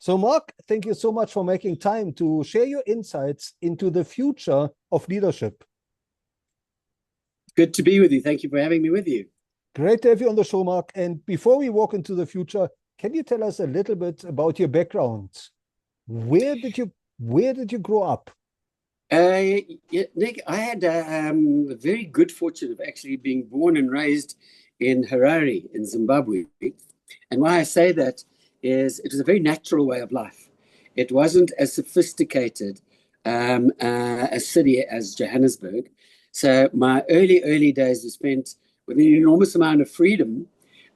So, Mark, thank you so much for making time to share your insights into the future of leadership. Good to be with you. Thank you for having me with you. Great to have you on the show, Mark. And before we walk into the future, can you tell us a little bit about your background? Where did you grow up? Yeah, Nick, I had a very good fortune of actually being born and raised in Harare in Zimbabwe. And why I say that is it was a very natural way of life. It wasn't as sophisticated a city as Johannesburg. So my early days were spent with an enormous amount of freedom,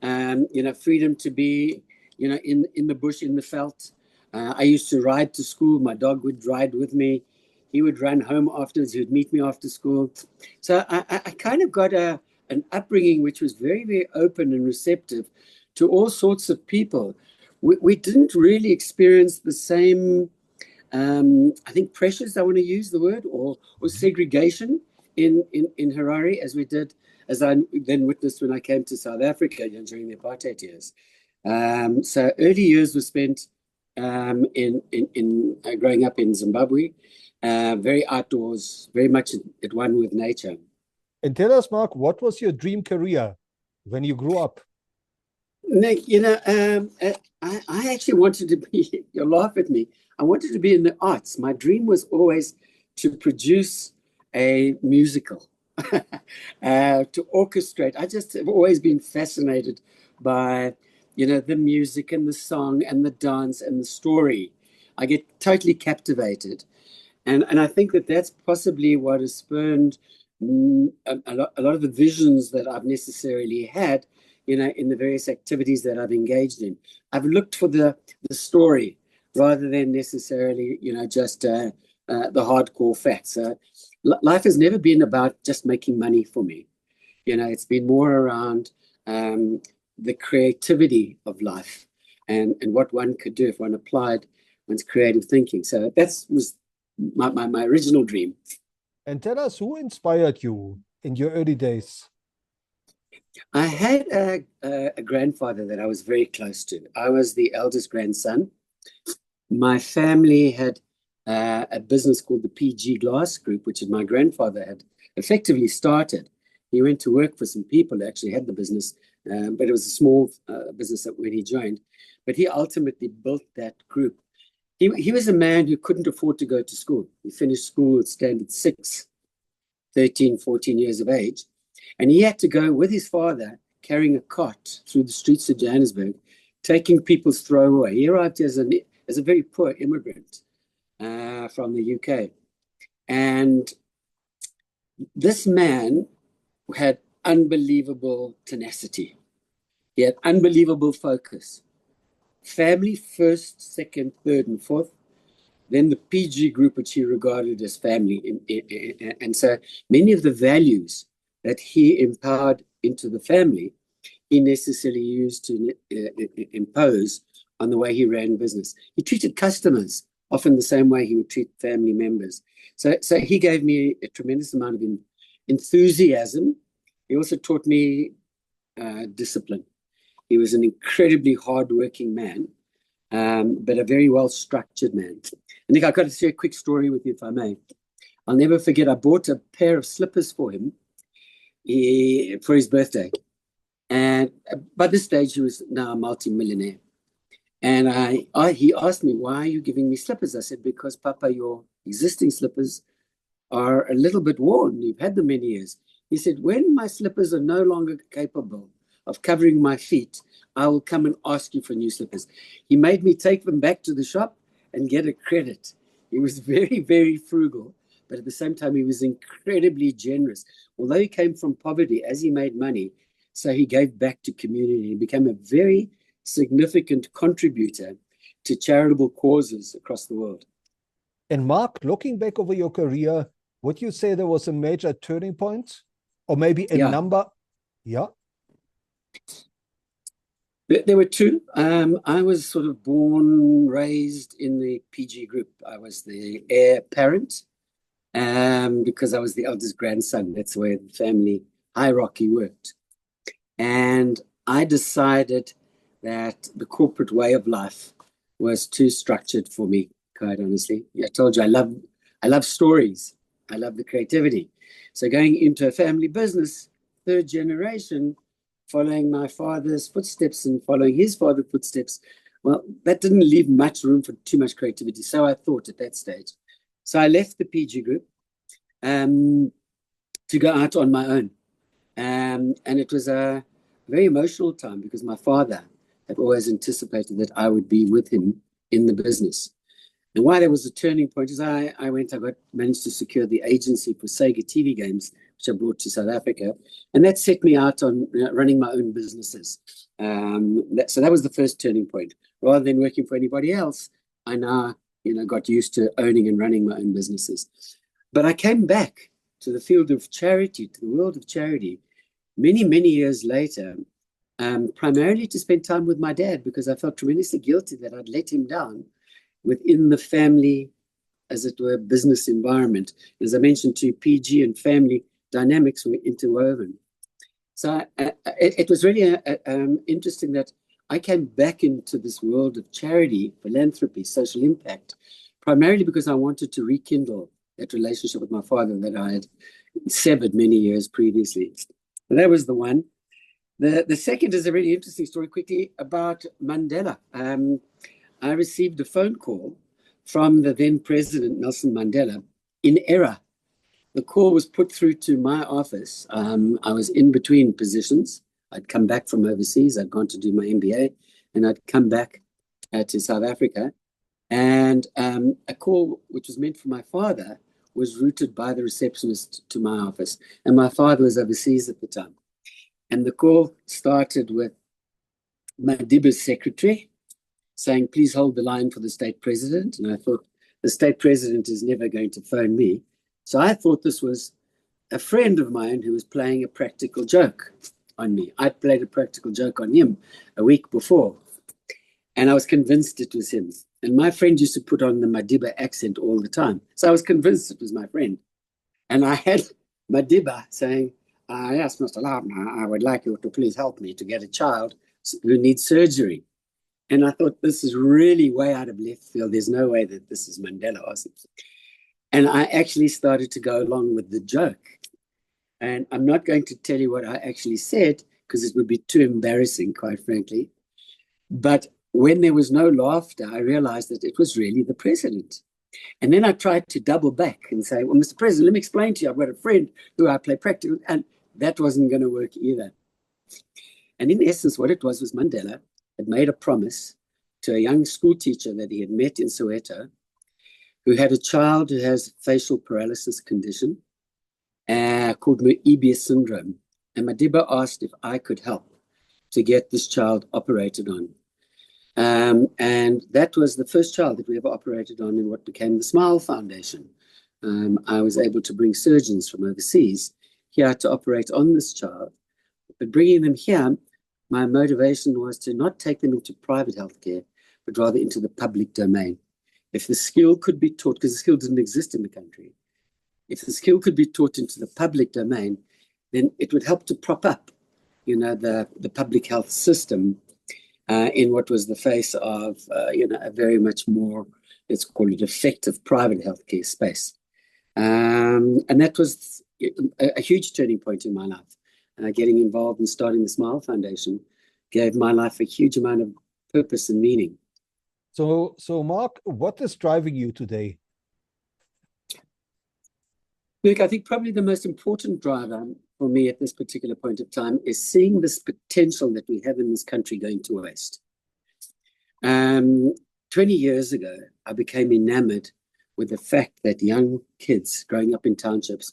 freedom to be, in the bush, in the veld. I used to ride to school. My dog would ride with me. He would run home afterwards. He would meet me after school. So I kind of got an upbringing which was very, very open and receptive to all sorts of people. We didn't really experience the same, I think, pressures, I want to use the word, or segregation in Harare as we did, as I then witnessed when I came to South Africa during the apartheid years. So early years were spent in growing up in Zimbabwe, very outdoors, very much at one with nature. And tell us, Mark, what was your dream career when you grew up? Nick, I actually wanted to be, you'll laugh at me, I wanted to be in the arts. My dream was always to produce a musical, to orchestrate. I just have always been fascinated by, the music and the song and the dance and the story. I get totally captivated. And I think that that's possibly what has spurned a lot of the visions that I've necessarily had, in the various activities that I've engaged in. I've looked for the story rather than necessarily, just the hardcore facts. Life has never been about just making money for me. It's been more around the creativity of life and what one could do if one applied one's creative thinking. So that was my original dream. And tell us who inspired you in your early days. I had a grandfather that I was very close to. I was the eldest grandson. My family had a business called the PG Glass Group, which my grandfather had effectively started. He went to work for some people who actually had the business, but it was a small business when he joined. But he ultimately built that group. He was a man who couldn't afford to go to school. He finished school at standard 6, 13, 14 years of age. And he had to go with his father, carrying a cart through the streets of Johannesburg, taking people's throwaway. He arrived as a very poor immigrant from the UK. And this man had unbelievable tenacity. He had unbelievable focus. Family first, second, third, and fourth. Then the PG group, which he regarded as family. And so many of the values that he empowered into the family, he necessarily used to impose on the way he ran business. He treated customers often the same way he would treat family members. So he gave me a tremendous amount of enthusiasm. He also taught me discipline. He was an incredibly hardworking man, but a very well-structured man. And Nick, I've got to share a quick story with you, if I may. I'll never forget, I bought a pair of slippers for him for his birthday. And by this stage, he was now a multi-millionaire. And he asked me, why are you giving me slippers? I said, because, Papa, your existing slippers are a little bit worn. You've had them many years. He said, when my slippers are no longer capable of covering my feet, I will come and ask you for new slippers. He made me take them back to the shop and get a credit. He was very, very frugal, but at the same time, he was incredibly generous. Although he came from poverty, as he made money, so he gave back to community. He became a very significant contributor to charitable causes across the world. And Mark, looking back over your career, would you say there was a major turning point? Or maybe a number? Yeah. There were two. I was sort of born, raised in the PG group. I was the heir apparent because I was the eldest grandson. That's the way the family hierarchy worked. And I decided that the corporate way of life was too structured for me, quite honestly. I told you I love stories. I love the creativity. So going into a family business, third generation, following my father's footsteps and following his father's footsteps, well, that didn't leave much room for too much creativity. So I thought at that stage. So I left the PG group to go out on my own. And it was a very emotional time because my father had always anticipated that I would be with him in the business. And why there was a turning point is I managed to secure the agency for Sega TV games, which I brought to South Africa. And that set me out on running my own businesses. So that was the first turning point. Rather than working for anybody else, I now got used to owning and running my own businesses. But I came back to the field of charity, to the world of charity, many, many years later, primarily to spend time with my dad, because I felt tremendously guilty that I'd let him down within the family, as it were, business environment. As I mentioned to you, PG and family dynamics were interwoven. So it was really interesting that I came back into this world of charity, philanthropy, social impact, primarily because I wanted to rekindle that relationship with my father that I had severed many years previously. So that was the one. The second is a really interesting story quickly about Mandela. I received a phone call from the then president, Nelson Mandela, in error. The call was put through to my office. I was in between positions. I'd come back from overseas. I'd gone to do my MBA, and I'd come back to South Africa. And a call which was meant for my father was routed by the receptionist to my office. And my father was overseas at the time. And the call started with Madiba's secretary saying, please hold the line for the state president. And I thought, the state president is never going to phone me. So I thought this was a friend of mine who was playing a practical joke on me. I'd played a practical joke on him a week before. And I was convinced it was him. And my friend used to put on the Madiba accent all the time. So I was convinced it was my friend. And I had Madiba saying, yes, Mr. Lubner, I would like you to please help me to get a child who needs surgery. And I thought, this is really way out of left field. There's no way that this is Mandela or something. And I actually started to go along with the joke. And I'm not going to tell you what I actually said, because it would be too embarrassing, quite frankly. But when there was no laughter, I realized that it was really the president. And then I tried to double back and say, well, Mr. President, let me explain to you. I've got a friend who I play practical, and that wasn't going to work either. And in essence, what it was Mandela had made a promise to a young school teacher that he had met in Soweto, who had a child who has facial paralysis condition called Moebius syndrome. And Madiba asked if I could help to get this child operated on. And that was the first child that we ever operated on in what became the Smile Foundation. I was able to bring surgeons from overseas here to operate on this child. But bringing them here, my motivation was to not take them into private healthcare, but rather into the public domain. If the skill could be taught, because the skill didn't exist in the country, if the skill could be taught into the public domain, then it would help to prop up, the public health system in what was the face of, a very much more, let's call it, effective private healthcare space. And that was a huge turning point in my life. Getting involved in starting the Smile Foundation gave my life a huge amount of purpose and meaning. So Marc, what is driving you today? Look, I think probably the most important driver for me at this particular point of time is seeing this potential that we have in this country going to waste. 20 years ago, I became enamored with the fact that young kids growing up in townships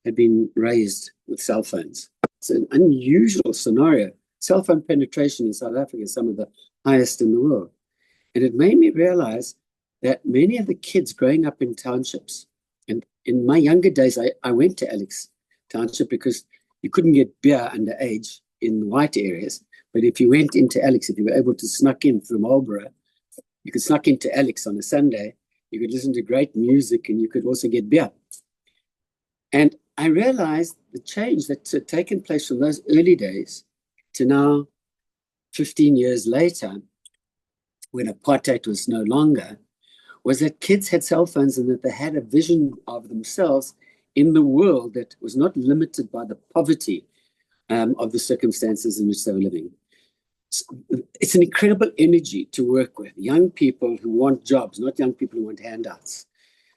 had been raised with cell phones. It's an unusual scenario. Cell phone penetration in South Africa is some of the highest in the world. And it made me realize that many of the kids growing up in townships, and in my younger days, I went to Alex Township because you couldn't get beer underage in the white areas. But if you went into Alex, if you were able to snuck in through Marlborough, you could snuck into Alex on a Sunday, you could listen to great music, and you could also get beer. And I realized the change that had taken place from those early days to now, 15 years later, when apartheid was no longer, was that kids had cell phones and that they had a vision of themselves in the world that was not limited by the poverty of the circumstances in which they were living. It's an incredible energy to work with young people who want jobs, not young people who want handouts.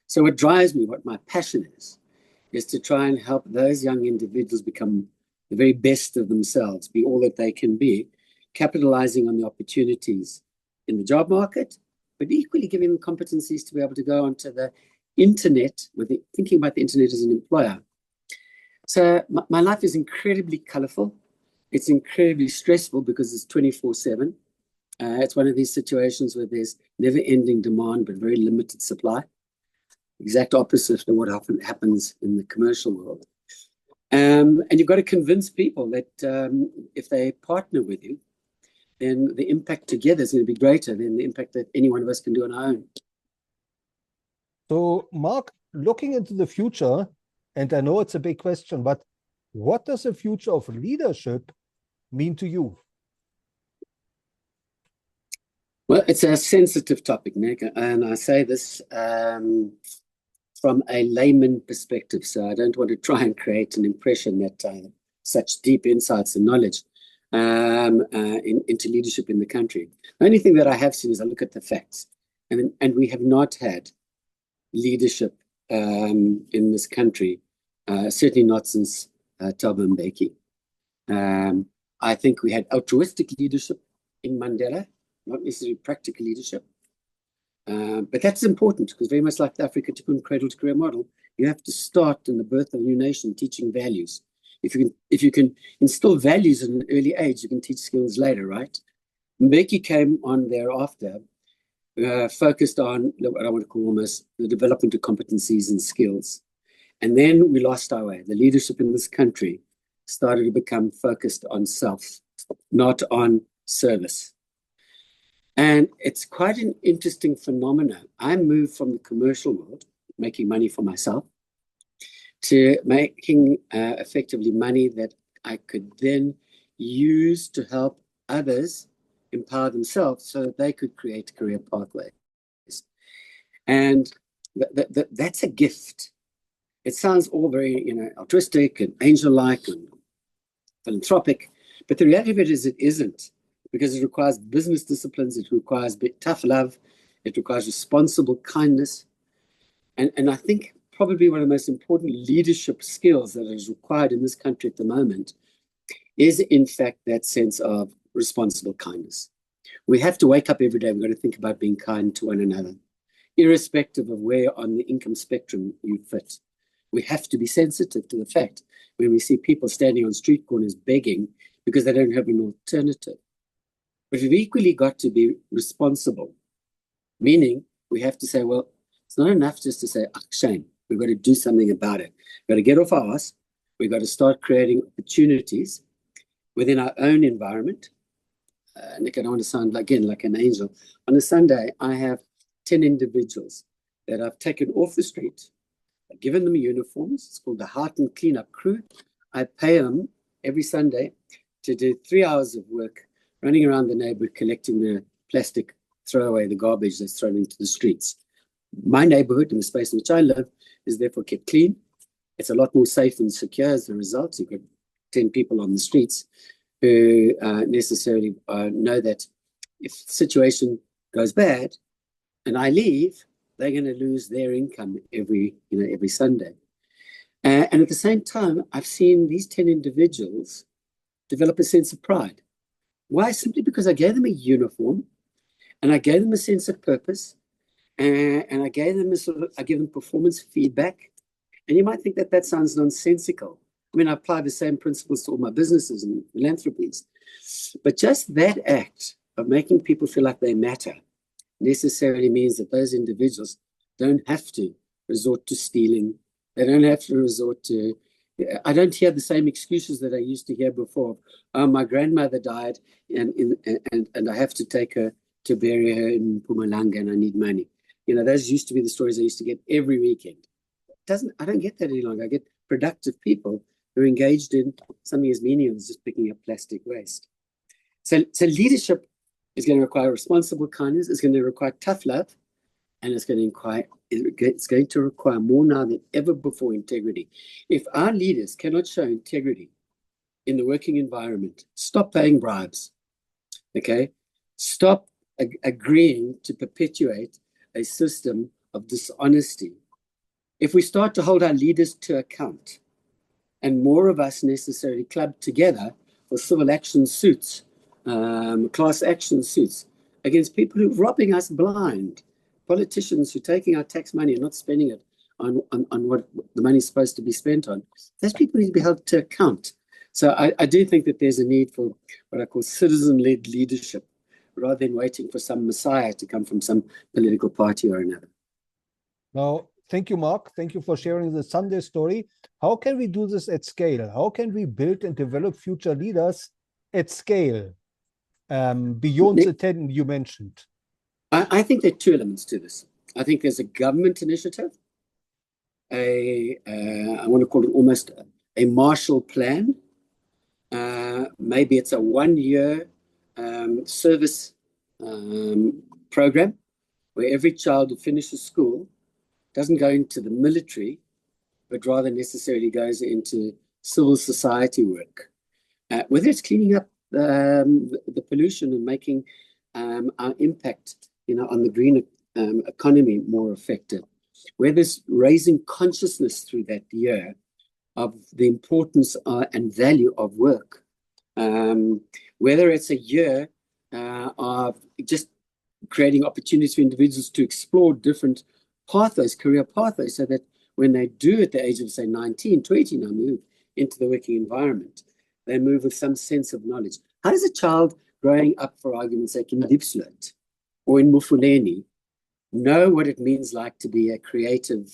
So what drives me, what my passion is to try and help those young individuals become the very best of themselves, be all that they can be, capitalizing on the opportunities in the job market, but equally giving them competencies to be able to go onto the internet, thinking about the internet as an employer. So my life is incredibly colorful. It's incredibly stressful because it's 24/7. It's one of these situations where there's never-ending demand, but very limited supply. Exact opposite of what often happens in the commercial world. And you've got to convince people that if they partner with you, then the impact together is going to be greater than the impact that any one of us can do on our own. So, Marc, looking into the future, and I know it's a big question, but what does the future of leadership mean to you? Well, it's a sensitive topic, Nick, and I say this from a layman perspective, so I don't want to try and create an impression that such deep insights and knowledge into leadership in the country. The only thing that I have seen is I look at the facts, and we have not had leadership in this country, certainly not since Thabo Mbeki. I think we had altruistic leadership in Mandela, not necessarily practical leadership. But that's important because very much like the Afrika Tikkun cradle to career model, you have to start in the birth of a new nation teaching values. If you can instill values at an early age, you can teach skills later, right? Mbeki came on thereafter, focused on what I want to call almost the development of competencies and skills. And then we lost our way. The leadership in this country started to become focused on self, not on service. And it's quite an interesting phenomenon. I moved from the commercial world, making money for myself, to making effectively money that I could then use to help others empower themselves so that they could create career pathways. And that's a gift. It sounds all very, altruistic and angel-like and philanthropic, but the reality of it is it isn't, because it requires business disciplines, it requires tough love, it requires responsible kindness. And I think probably one of the most important leadership skills that is required in this country at the moment is, in fact, that sense of responsible kindness. We have to wake up every day. We've got to think about being kind to one another, irrespective of where on the income spectrum you fit. We have to be sensitive to the fact when we see people standing on street corners begging because they don't have an alternative. But we've equally got to be responsible, meaning we have to say, well, it's not enough just to say, shame. We've got to do something about it. We've got to get off our ass. We've got to start creating opportunities within our own environment. Nick, I don't want to sound, again, like an angel. On a Sunday, I have 10 individuals that I've taken off the street. I've given them uniforms. It's called the Heart and Cleanup Crew. I pay them every Sunday to do 3 hours of work running around the neighborhood, collecting the plastic throwaway, the garbage that's thrown into the streets. My neighborhood and the space in which I live is therefore kept clean. It's a lot more safe and secure as a result. You've got 10 people on the streets who necessarily know that if the situation goes bad and I leave, they're going to lose their income every Sunday. And at the same time, I've seen these 10 individuals develop a sense of pride. Why? Simply because I gave them a uniform and I gave them a sense of purpose and I gave them I give them performance feedback. And you might think that that sounds nonsensical. I mean, I apply the same principles to all my businesses and philanthropies. But just that act of making people feel like they matter necessarily means that those individuals don't have to resort to stealing. They don't have to resort to, I don't hear the same excuses that I used to hear before. Oh, my grandmother died and I have to take her to bury her in Mpumalanga and I need money. Those used to be the stories I used to get every weekend. I don't get that any longer. I get productive people who are engaged in something as menial as just picking up plastic waste. So leadership It's going to require responsible kindness. It's going to require tough love. And it's going to require more now than ever before integrity. If our leaders cannot show integrity in the working environment, stop paying bribes, okay? Stop agreeing to perpetuate a system of dishonesty. If we start to hold our leaders to account, and more of us necessarily club together for civil action suits, class action suits, against people who are robbing us blind, politicians who are taking our tax money and not spending it on what the money is supposed to be spent on, those people need to be held to account. So I do think that there's a need for what I call citizen-led leadership, rather than waiting for some messiah to come from some political party or another. Now, thank you, Mark. Thank you for sharing the Sunday story. How can we do this at scale? How can we build and develop future leaders at scale, beyond the 10 you mentioned? I think there are two elements to this. I think there's a government initiative, I want to call it almost a Marshall Plan. Maybe it's a 1-year service program where every child who finishes school doesn't go into the military, but rather necessarily goes into civil society work. Whether it's cleaning up the pollution and making our impact, on the green economy more effective, whether it's raising consciousness through that year of the importance and value of work, whether it's a year of just creating opportunities for individuals to explore different pathways, career pathways, so that when they do at the age of, say, 19, 20 now move into the working environment, they move with some sense of knowledge. How does a child growing up, for argument's sake, in Diepsloot or in Mufuleni know what it means like to be a creative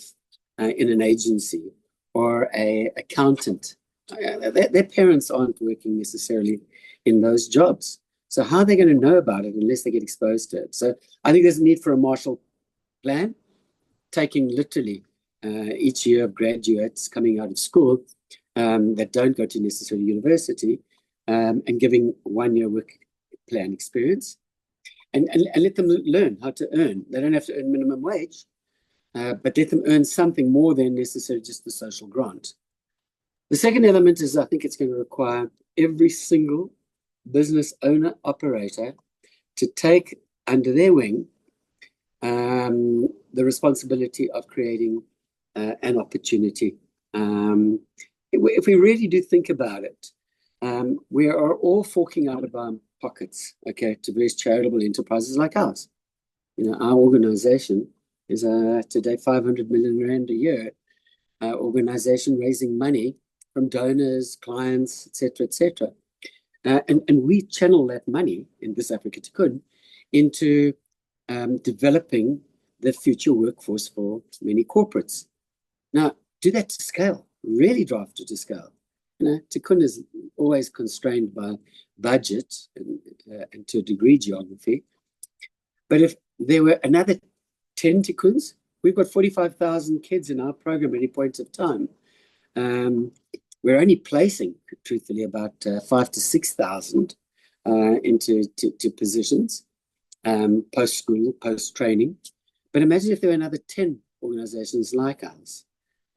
in an agency or an accountant? Their parents aren't working necessarily in those jobs. So how are they going to know about it unless they get exposed to it? So I think there's a need for a Marshall Plan, taking literally each year of graduates coming out of school that don't go to necessarily university, and giving 1-year work plan experience, and let them learn how to earn. They don't have to earn minimum wage, but let them earn something more than necessarily just the social grant. The second element is, I think it's going to require every single business owner, operator to take under their wing the responsibility of creating an opportunity. If we really do think about it, we are all forking out of our pockets, okay, to various charitable enterprises like ours. Our organization is today 500 million rand a year organization raising money from donors, clients, etc. And we channel that money in this Afrika Tikkun into developing the future workforce for many corporates. Now, do that to scale, really draft it to scale. Tikkun is always constrained by budget and to a degree geography. But if there were another 10 Tikkuns, we've got 45,000 kids in our program at any point of time. We're only placing, truthfully, about 5,000 to 6,000 into positions, post-school, post-training. But imagine if there were another 10 organizations like ours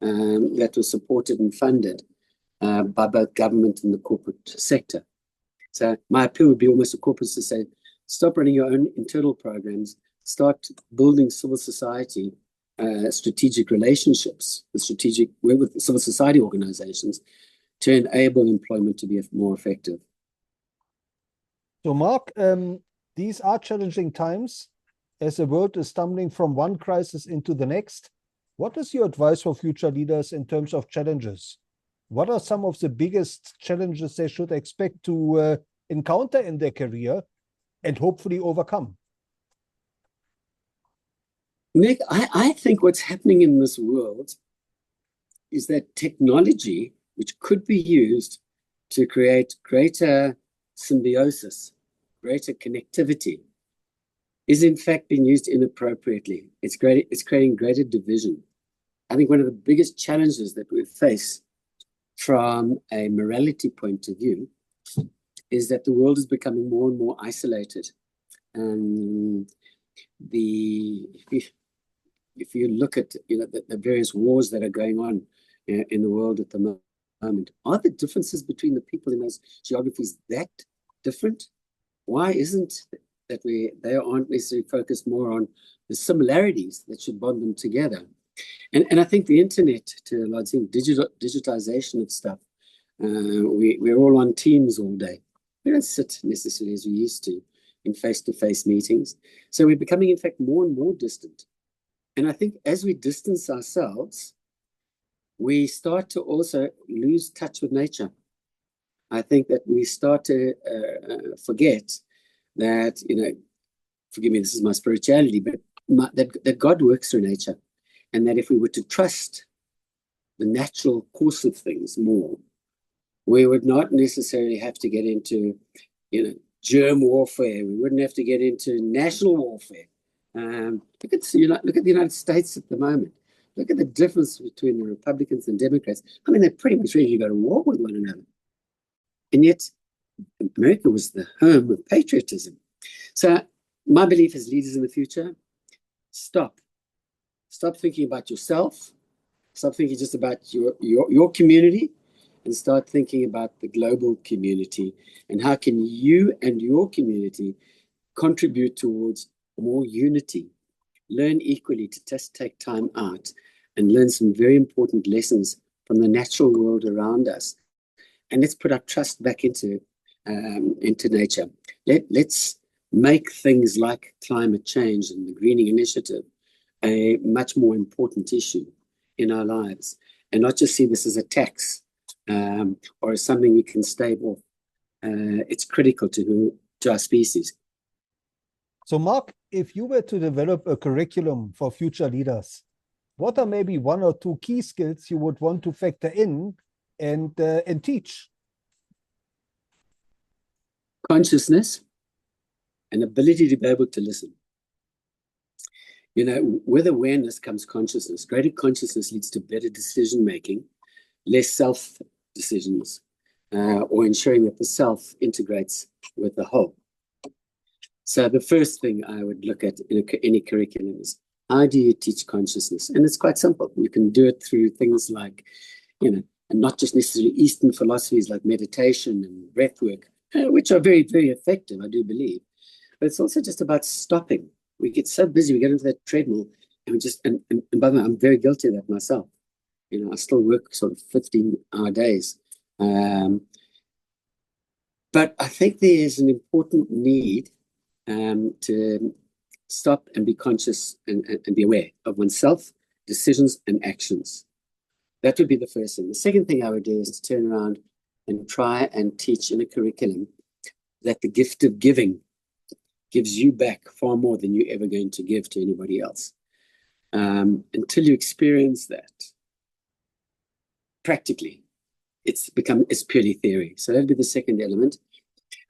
that were supported and funded by both government and the corporate sector. So my appeal would be almost to corporates to say, stop running your own internal programs, start building civil society strategic relationships with civil society organizations to enable employment to be more effective. So Mark, these are challenging times as the world is stumbling from one crisis into the next. What is your advice for future leaders in terms of challenges? What are some of the biggest challenges they should expect to encounter in their career and hopefully overcome? Nick, I think what's happening in this world is that technology, which could be used to create greater symbiosis, greater connectivity, is in fact being used inappropriately. It's creating greater division. I think one of the biggest challenges that we face from a morality point of view is that the world is becoming more and more isolated. If you look at the various wars that are going on in the world at the moment, are the differences between the people in those geographies that different? Why isn't that they aren't necessarily focused more on the similarities that should bond them together? And I think the internet, to a large extent, digitization of stuff, we're all on Teams all day. We don't sit necessarily as we used to in face-to-face meetings. So we're becoming, in fact, more and more distant. And I think as we distance ourselves, we start to also lose touch with nature. I think that we start to forget that, forgive me, this is my spirituality, but that God works through nature. And that if we were to trust the natural course of things more, we would not necessarily have to get into, germ warfare. We wouldn't have to get into national warfare. Look at the United States at the moment. Look at the difference between the Republicans and Democrats. I mean, they're pretty much ready to go to war with one another. And yet, America was the home of patriotism. So my belief as leaders in the future, stop thinking about yourself. Stop thinking just about your community, and start thinking about the global community and how can you and your community contribute towards more unity. Learn equally to just take time out and learn some very important lessons from the natural world around us. And let's put our trust back into nature. Let's make things like climate change and the greening initiative a much more important issue in our lives, and not just see this as a tax or as something we can stave off. It's critical to our species. So, Marc, if you were to develop a curriculum for future leaders, what are maybe one or two key skills you would want to factor in and teach? Consciousness and ability to be able to listen. With awareness comes consciousness. Greater consciousness leads to better decision making, less self decisions, or ensuring that the self integrates with the whole. So the first thing I would look at in any curriculum is, how do you teach consciousness? And it's quite simple. You can do it through things like, and not just necessarily Eastern philosophies like meditation and breath work, which are very, very effective, I do believe. But it's also just about stopping. We get so busy, we get into that treadmill, and we just, and by the way, I'm very guilty of that myself. I still work sort of 15-hour days. But I think there is an important need to stop and be conscious and be aware of oneself, decisions, and actions. That would be the first thing. The second thing I would do is to turn around and try and teach in a curriculum that the gift of giving gives you back far more than you're ever going to give to anybody else. Until you experience that practically, it's purely theory. So that'd be the second element.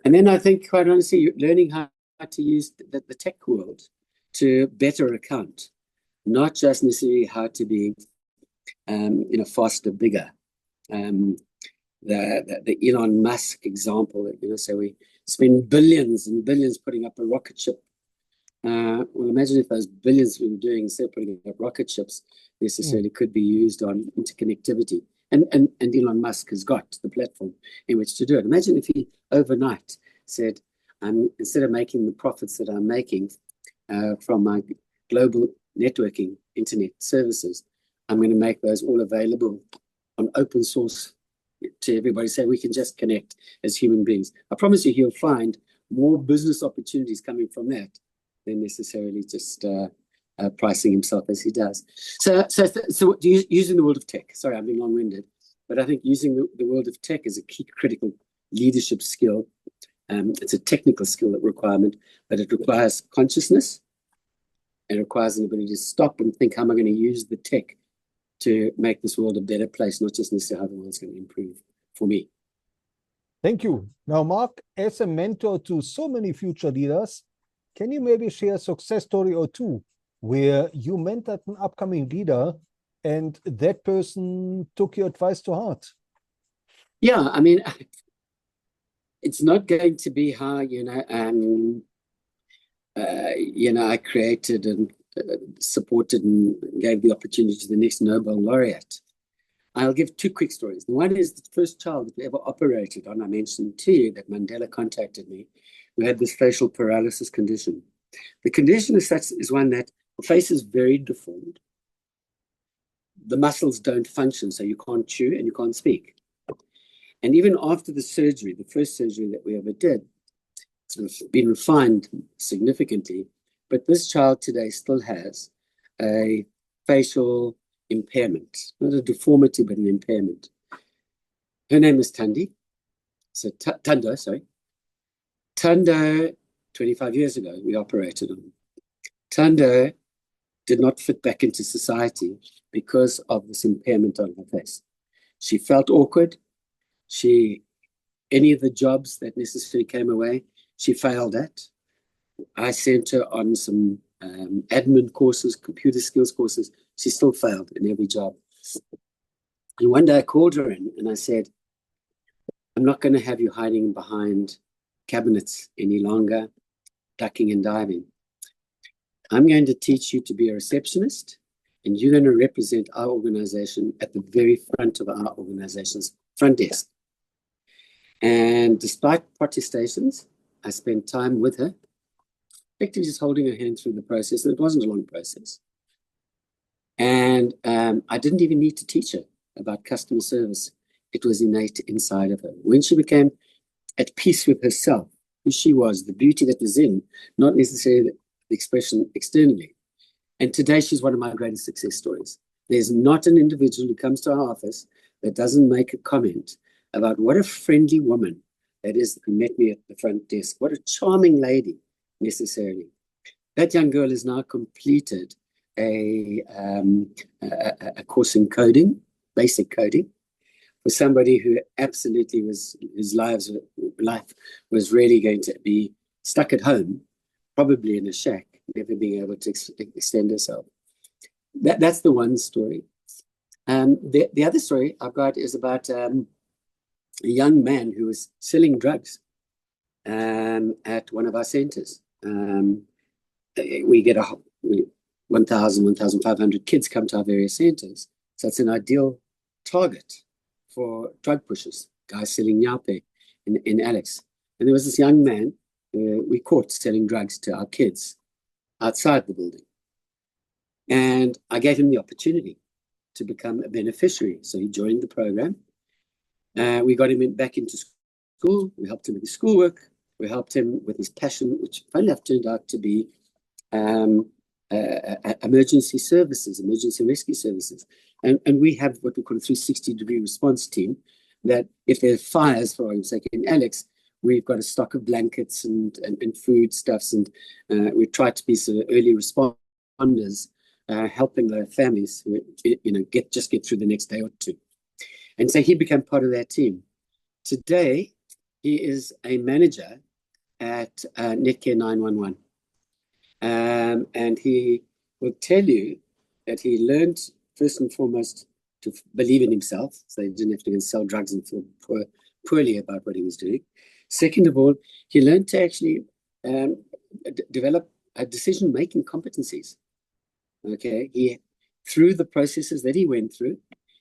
And then I think, quite honestly, you're learning how to use the tech world to better account, not just necessarily how to be, faster, bigger. The Elon Musk example, so we spend billions and billions putting up a rocket ship. Well, imagine if those billions we were doing instead of putting up rocket ships necessarily could be used on interconnectivity. And Elon Musk has got the platform in which to do it. Imagine if he overnight said, instead of making the profits that I'm making from my global networking internet services, I'm going to make those all available on open source to everybody, so we can just connect as human beings. I promise you he'll find more business opportunities coming from that than necessarily just pricing himself as he does. So using the world of tech, sorry, I'm being long-winded, but I think using the world of tech is a key critical leadership skill. It's a technical skill requirement, but it requires consciousness. It requires an ability to stop and think, how am I going to use the tech to make this world a better place, not just necessarily how the world's going to improve for me. Thank you. Now, Marc, as a mentor to so many future leaders, can you maybe share a success story or two where you mentored an upcoming leader and that person took your advice to heart? Yeah, I mean, it's not going to be how, I created and supported and gave the opportunity to the next Nobel laureate. I'll give two quick stories. The one is the first child that we ever operated on. I mentioned to you that Mandela contacted me, who had this facial paralysis condition. The condition as such is one that the face is very deformed. The muscles don't function, so you can't chew and you can't speak. And even after the surgery, the first surgery that we ever did, it's been refined significantly, but this child today still has a facial impairment, not a deformity, but an impairment. Her name is Tando, sorry. Tando, 25 years ago, we operated on. Tando did not fit back into society because of this impairment on her face. She felt awkward. Any of the jobs that necessarily came away, she failed at. I sent her on some admin courses, computer skills courses. She still failed in every job. And one day I called her in and I said, I'm not going to have you hiding behind cabinets any longer, ducking and diving. I'm going to teach you to be a receptionist, and you're going to represent our organization at the very front of our organization's front desk. And despite protestations, I spent time with her, effectively just holding her hand through the process, and it wasn't a long process. And I didn't even need to teach her about customer service. It was innate inside of her. When she became at peace with herself, who she was, the beauty that was in, not necessarily the expression externally. And today she's one of my greatest success stories. There's not an individual who comes to our office that doesn't make a comment about what a friendly woman that is who met me at the front desk. What a charming lady, necessarily. That young girl has now completed a course in coding, basic coding, for somebody who absolutely his life was really going to be stuck at home, probably in a shack, never being able to extend herself. That's the one story. The other story I've got is about a young man who was selling drugs at one of our centers. We get 1,000, 1,500 kids come to our various centers. So it's an ideal target for drug pushers, guys selling nyape in Alex. And there was this young man we caught selling drugs to our kids outside the building. And I gave him the opportunity to become a beneficiary. So he joined the program. We got him back into school. We helped him with his schoolwork. We helped him with his passion, which funny enough turned out to be emergency services, emergency rescue services. And we have what we call a 360-degree response team, that if there are fires, for argument's sake, in Alex, we've got a stock of blankets and foodstuffs, and we try to be sort of early responders, helping the families who, get through the next day or two. And so he became part of that team. Today, he is a manager at Netcare 911. And he will tell you that he learned, first and foremost, to believe in himself, so he didn't have to go and sell drugs and feel poorly about what he was doing. Second of all, he learned to actually develop decision-making competencies. Okay, through the processes that he went through,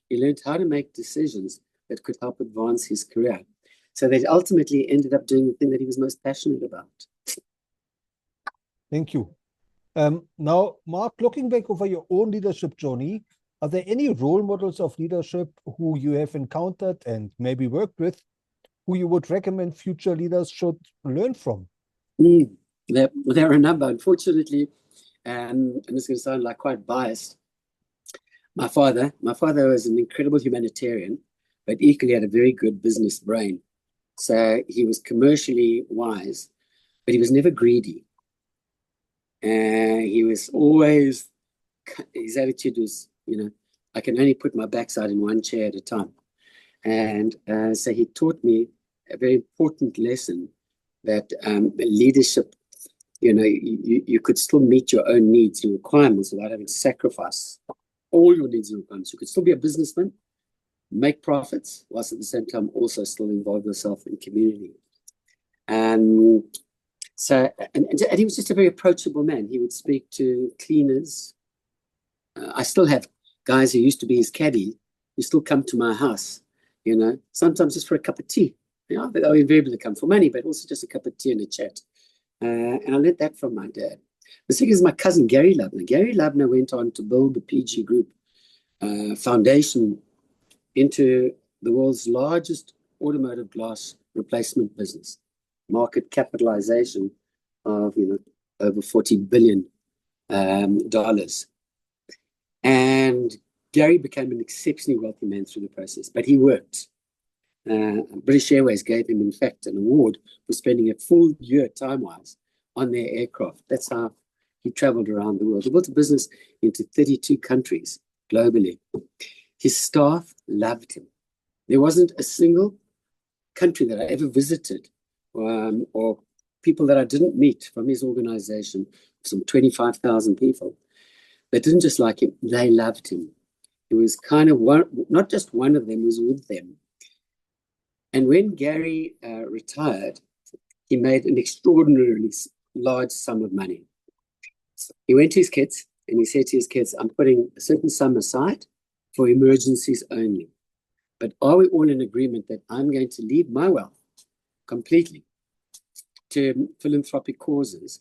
he learned how to make decisions that could help advance his career. So they ultimately ended up doing the thing that he was most passionate about. Thank you. Now, Marc, looking back over your own leadership journey, are there any role models of leadership who you have encountered and maybe worked with, who you would recommend future leaders should learn from? There are a number, unfortunately, and it's going to sound like quite biased. My father was an incredible humanitarian, but equally had a very good business brain. So he was commercially wise, but he was never greedy. And he was always, his attitude was, I can only put my backside in one chair at a time. And so he taught me a very important lesson that leadership, you could still meet your own needs and requirements without having to sacrifice all your needs and requirements. You could still be a businessman, make profits, whilst at the same time also still involve yourself in community. So, and he was just a very approachable man. He would speak to cleaners. I still have guys who used to be his caddy who still come to my house, sometimes just for a cup of tea. They'll invariably come for money, but also just a cup of tea and a chat. And I learned that from my dad. The second is my cousin, Gary Lubner. Gary Lubner went on to build the PG Group foundation into the world's largest automotive glass replacement business. Market capitalization of, over $40 billion. And Gary became an exceptionally wealthy man through the process, but he worked. British Airways gave him, in fact, an award for spending a full year, time-wise, on their aircraft. That's how he traveled around the world. He built a business into 32 countries globally. His staff loved him. There wasn't a single country that I ever visited or people that I didn't meet from his organization, some 25,000 people, that didn't just like him, they loved him. It was kind of one, not just one of them was with them. And when Gary retired, he made an extraordinarily large sum of money. He went to his kids and he said to his kids, I'm putting a certain sum aside for emergencies only. But are we all in agreement that I'm going to leave my wealth completely to philanthropic causes?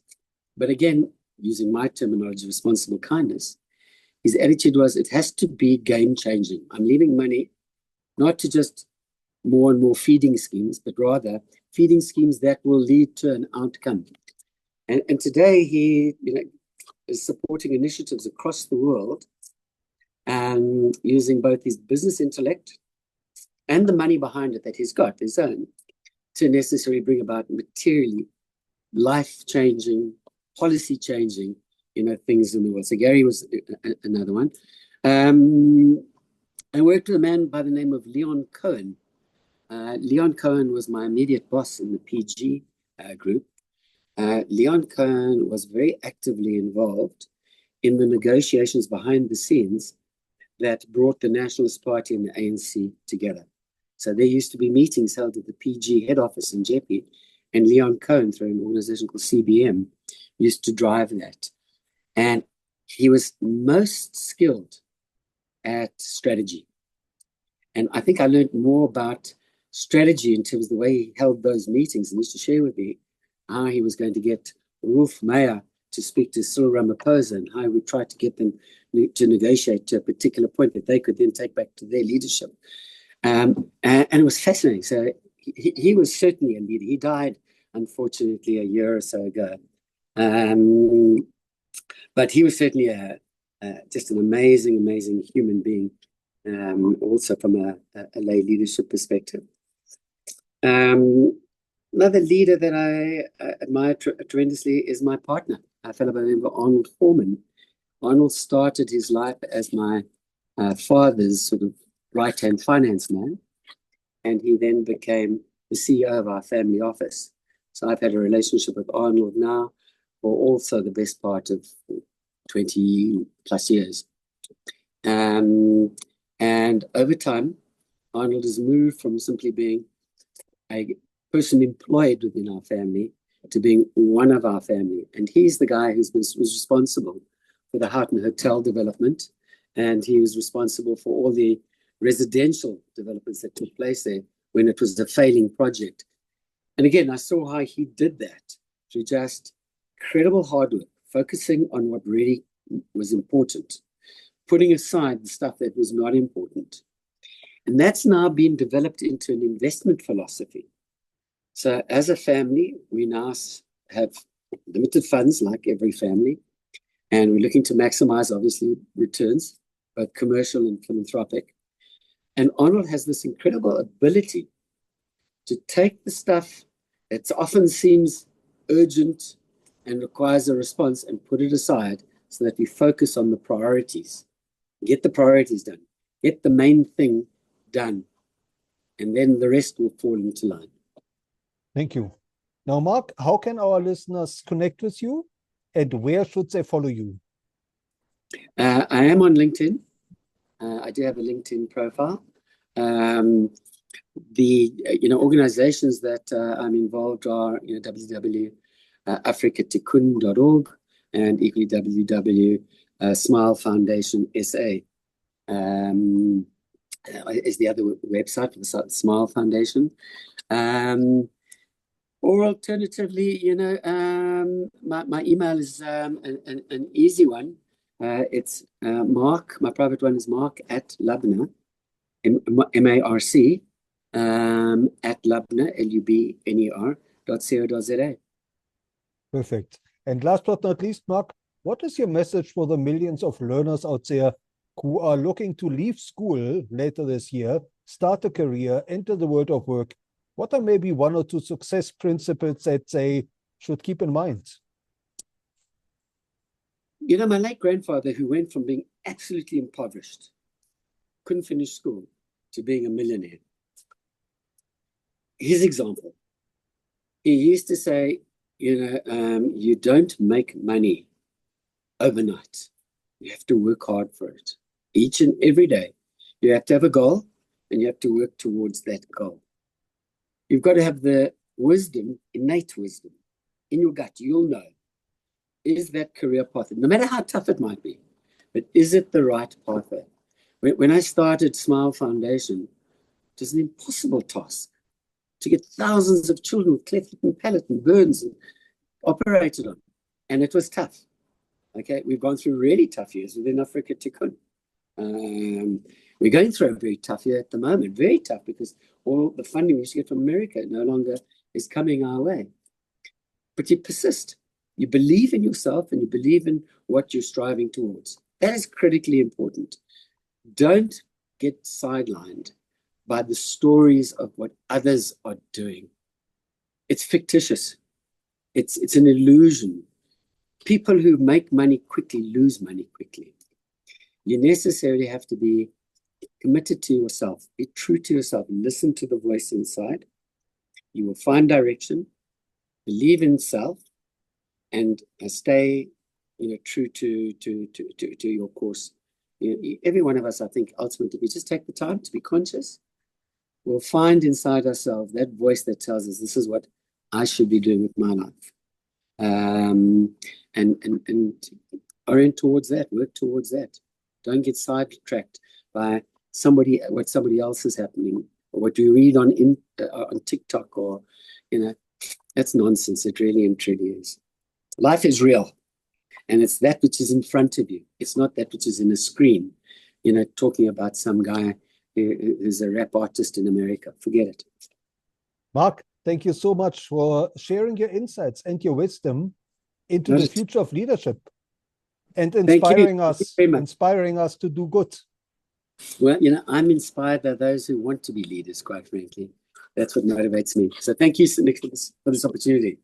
But again, using my terminology, responsible kindness, his attitude was, it has to be game-changing. I'm leaving money not to just more and more feeding schemes, but rather feeding schemes that will lead to an outcome. And today he is supporting initiatives across the world and using both his business intellect and the money behind it that he's got, his own, to necessarily bring about materially life-changing, policy-changing, things in the world. So Gary was another one. I worked with a man by the name of Leon Cohen. Leon Cohen was my immediate boss in the PG group. Leon Cohen was very actively involved in the negotiations behind the scenes that brought the Nationalist Party and the ANC together. So there used to be meetings held at the PG head office in Jeppe, and Leon Cohen, through an organization called CBM, used to drive that. And he was most skilled at strategy. And I think I learned more about strategy in terms of the way he held those meetings and used to share with me how he was going to get Wolf Meyer to speak to Cyril Ramaphosa and how he would try to get them to negotiate to a particular point that they could then take back to their leadership. And it was fascinating. So he was certainly a leader. He died, unfortunately, a year or so ago. But he was certainly just an amazing, amazing human being, also from a lay leadership perspective. Another leader that I admire tremendously is my partner, a fellow by the name of Arnold Foreman. Arnold started his life as my father's sort of right-hand finance man, and he then became the CEO of our family office. So I've had a relationship with Arnold now for also the best part of 20 plus years. And over time, Arnold has moved from simply being a person employed within our family to being one of our family. And he's the guy who was responsible for the Houghton Hotel development, and he was responsible for all the residential developments that took place there when it was a failing project. And again, I saw how he did that through just incredible hard work, focusing on what really was important, putting aside the stuff that was not important. And that's now been developed into an investment philosophy. So as a family, we now have limited funds like every family, and we're looking to maximize, obviously, returns, both commercial and philanthropic. And Arnold has this incredible ability to take the stuff that often seems urgent and requires a response and put it aside so that we focus on the priorities, get the priorities done, get the main thing done, and then the rest will fall into line. Thank you. Now, Marc, how can our listeners connect with you, and where should they follow you? I am on LinkedIn. I do have a LinkedIn profile. The organizations that I'm involved are WW afrikatikkun.org, and equally Smile Foundation SA is the other website for the Smile Foundation. Or alternatively, my email is an easy one. It's Marc. My private one is Marc at Lubner, MARC, at Lubner, LUBNER.co.za. Perfect. And last but not least, Marc, what is your message for the millions of learners out there who are looking to leave school later this year, start a career, enter the world of work? What are maybe one or two success principles that they should keep in mind? My late grandfather, who went from being absolutely impoverished, couldn't finish school, to being a millionaire. His example, he used to say, you don't make money overnight. You have to work hard for it. Each and every day, you have to have a goal, and you have to work towards that goal. You've got to have the wisdom, innate wisdom, in your gut. You'll know, is that career path, no matter how tough it might be, but is it the right pathway? When I started Smile Foundation, it was an impossible task to get thousands of children with cleft lip and palate and burns and operated on. And it was tough. Okay, we've gone through really tough years within Afrika Tikkun. We're going through a very tough year at the moment, very tough, because all the funding we used to get from America no longer is coming our way. But you persist. You believe in yourself and you believe in what you're striving towards. That is critically important. Don't get sidelined by the stories of what others are doing. It's fictitious. It's an illusion. People who make money quickly lose money quickly. You necessarily have to be committed to yourself. Be true to yourself. Listen to the voice inside. You will find direction. Believe in self, and stay, true to your course. Every one of us, I think, ultimately, we just take the time to be conscious. We'll find inside ourselves that voice that tells us this is what I should be doing with my life, and orient towards that. Work towards that. Don't get sidetracked by what somebody else is happening, or what you read on TikTok, or that's nonsense. It really and truly is. Life is real, and it's that which is in front of you. It's not that which is in a screen, talking about some guy who's a rap artist in America. Forget it. Marc, thank you so much for sharing your insights and your wisdom into the future of leadership, and inspiring us to do good. Well, I'm inspired by those who want to be leaders, quite frankly. That's what motivates me. So thank you, Nick, for this opportunity.